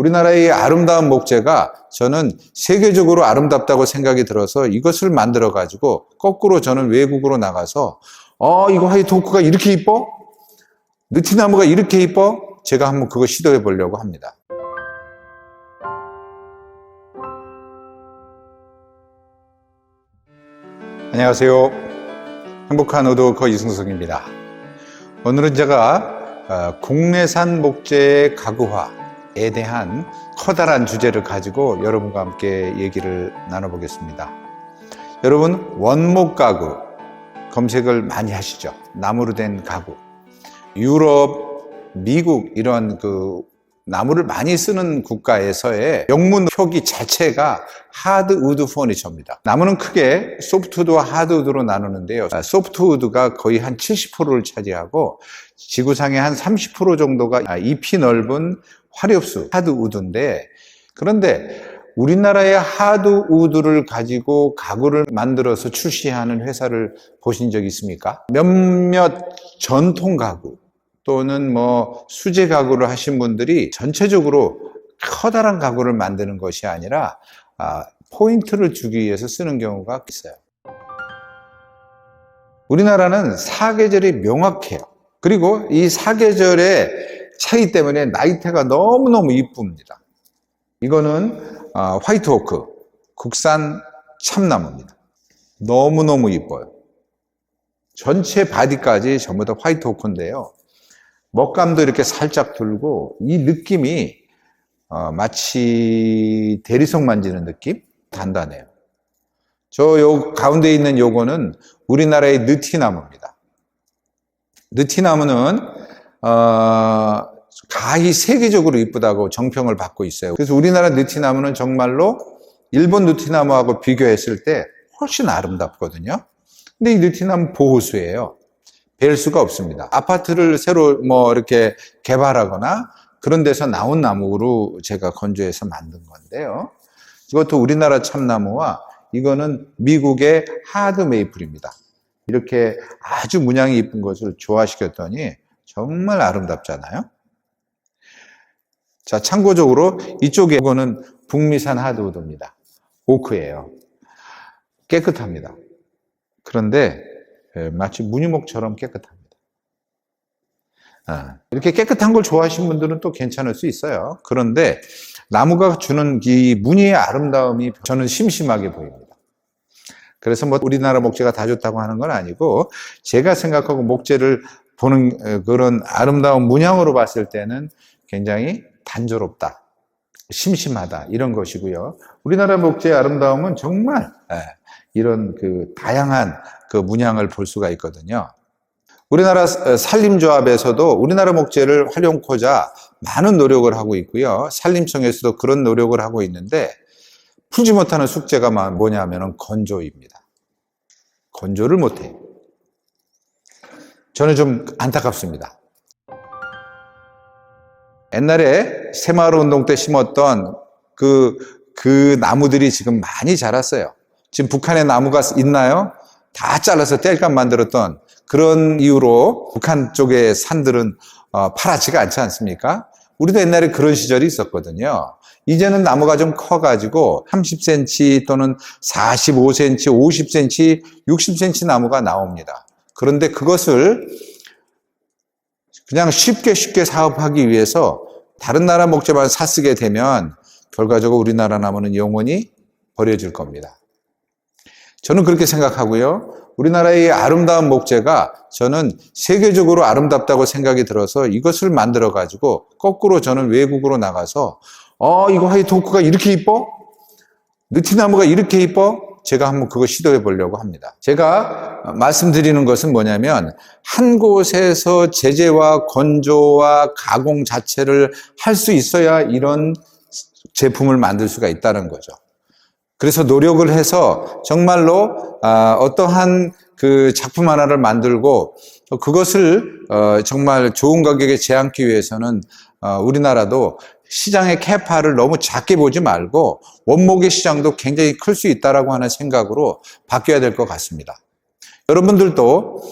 우리나라의 아름다운 목재가 저는 세계적으로 아름답다고 생각이 들어서 이것을 만들어 가지고 거꾸로 저는 외국으로 나가서 이거 화이트 오크가 이렇게 이뻐? 느티나무가 이렇게 이뻐? 제가 한번 그거 시도해 보려고 합니다. 안녕하세요. 행복한 우드워커 이승석입니다. 오늘은 제가 국내산 목재의 가구화에 대한 커다란 주제를 가지고 여러분과 함께 얘기를 나눠보겠습니다. 여러분, 원목 가구 검색을 많이 하시죠? 나무로 된 가구. 유럽, 미국 이런 나무를 많이 쓰는 국가에서의 영문 표기 자체가 하드우드 퍼니처입니다. 나무는 크게 소프트우드와 하드우드로 나누는데요. 소프트우드가 거의 한 70%를 차지하고 지구상의 한 30% 정도가 잎이 넓은 화렵수 하드우드인데, 그런데 우리나라의 하드우드를 가지고 가구를 만들어서 출시하는 회사를 보신 적 있습니까? 몇몇 전통 가구 또는 수제 가구를 하신 분들이 전체적으로 커다란 가구를 만드는 것이 아니라 포인트를 주기 위해서 쓰는 경우가 있어요. 우리나라는 사계절이 명확해요. 그리고 이 사계절의 차이 때문에 나이테가 너무너무 이쁩니다. 이거는 화이트 오크, 국산 참나무입니다. 너무너무 이뻐요. 전체 바디까지 전부 다 화이트 오크인데요. 먹감도 이렇게 살짝 들고 이 느낌이 마치 대리석 만지는 느낌? 단단해요. 요 가운데 있는 요거는 우리나라의 느티나무입니다. 느티나무는 가히 세계적으로 이쁘다고 정평을 받고 있어요. 그래서 우리나라 느티나무는 정말로 일본 느티나무하고 비교했을 때 훨씬 아름답거든요. 근데 이 느티나무 보호수예요. 뵐 수가 없습니다. 아파트를 새로 이렇게 개발하거나 그런 데서 나온 나무로 제가 건조해서 만든 건데요. 이것도 우리나라 참나무와 이거는 미국의 하드 메이플입니다. 이렇게 아주 문양이 이쁜 것을 조화시켰더니 정말 아름답잖아요. 자, 참고적으로 이쪽에 이거는 북미산 하드우드입니다. 오크예요. 깨끗합니다. 그런데 마치 무늬목처럼 깨끗합니다. 이렇게 깨끗한 걸 좋아하시는 분들은 또 괜찮을 수 있어요. 그런데 나무가 주는 이 무늬의 아름다움이 저는 심심하게 보입니다. 그래서 우리나라 목재가 다 좋다고 하는 건 아니고, 제가 생각하고 목재를 보는 그런 아름다운 문양으로 봤을 때는 굉장히 단조롭다, 심심하다, 이런 것이고요. 우리나라 목재의 아름다움은 정말 이런 다양한 문양을 볼 수가 있거든요. 우리나라 산림조합에서도 우리나라 목재를 활용코자 많은 노력을 하고 있고요. 산림청에서도 그런 노력을 하고 있는데, 풀지 못하는 숙제가 뭐냐면 건조입니다. 건조를 못해요. 저는 좀 안타깝습니다. 옛날에 새마을운동 때 심었던 그 나무들이 지금 많이 자랐어요. 지금 북한에 나무가 있나요? 다 잘라서 땔감 만들었던 그런 이유로 북한 쪽의 산들은 파랗지가 않지 않습니까? 우리도 옛날에 그런 시절이 있었거든요. 이제는 나무가 좀 커가지고 30cm 또는 45cm, 50cm, 60cm 나무가 나옵니다. 그런데 그것을 그냥 쉽게 사업하기 위해서 다른 나라 목재만 사쓰게 되면 결과적으로 우리나라 나무는 영원히 버려질 겁니다. 저는 그렇게 생각하고요. 우리나라의 아름다운 목재가 저는 세계적으로 아름답다고 생각이 들어서 이것을 만들어 가지고 거꾸로 저는 외국으로 나가서 이거 화이트 오크가 이렇게 이뻐? 느티나무가 이렇게 이뻐? 제가 한번 그거 시도해 보려고 합니다. 제가 말씀드리는 것은 뭐냐면, 한 곳에서 제재와 건조와 가공 자체를 할 수 있어야 이런 제품을 만들 수가 있다는 거죠. 그래서 노력을 해서 정말로 어떠한 작품 하나를 만들고 그것을 정말 좋은 가격에 제안하기 위해서는 우리나라도 시장의 캐파를 너무 작게 보지 말고 원목의 시장도 굉장히 클 수 있다라고 하는 생각으로 바뀌어야 될 것 같습니다. 여러분들도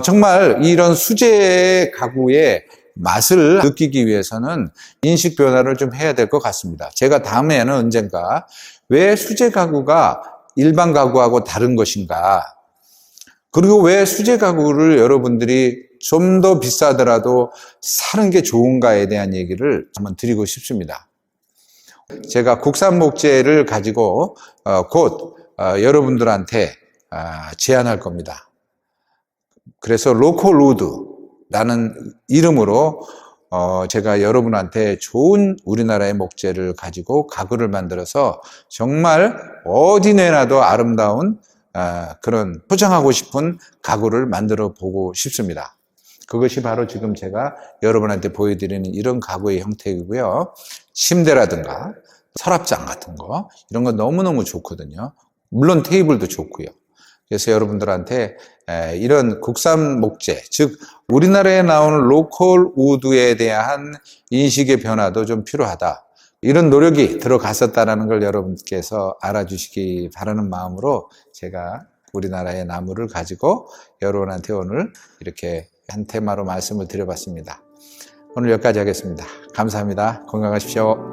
정말 이런 수제 가구에 맛을 느끼기 위해서는 인식 변화를 좀 해야 될 것 같습니다. 제가 다음에는 언젠가 왜 수제 가구가 일반 가구하고 다른 것인가, 그리고 왜 수제 가구를 여러분들이 좀 더 비싸더라도 사는 게 좋은가에 대한 얘기를 한번 드리고 싶습니다. 제가 국산 목재를 가지고 곧 여러분들한테 제안할 겁니다. 그래서 로컬 우드라는 이름으로 제가 여러분한테 좋은 우리나라의 목재를 가지고 가구를 만들어서 정말 어디 내놔도 아름다운 그런 포장하고 싶은 가구를 만들어 보고 싶습니다. 그것이 바로 지금 제가 여러분한테 보여드리는 이런 가구의 형태이고요. 침대라든가 서랍장 같은 거, 이런 거 너무너무 좋거든요. 물론 테이블도 좋고요. 그래서 여러분들한테 이런 국산 목재, 즉 우리나라에 나오는 로컬 우드에 대한 인식의 변화도 좀 필요하다, 이런 노력이 들어갔었다는 걸 여러분께서 알아주시기 바라는 마음으로 제가 우리나라의 나무를 가지고 여러분한테 오늘 이렇게 한 테마로 말씀을 드려봤습니다. 오늘 여기까지 하겠습니다. 감사합니다. 건강하십시오.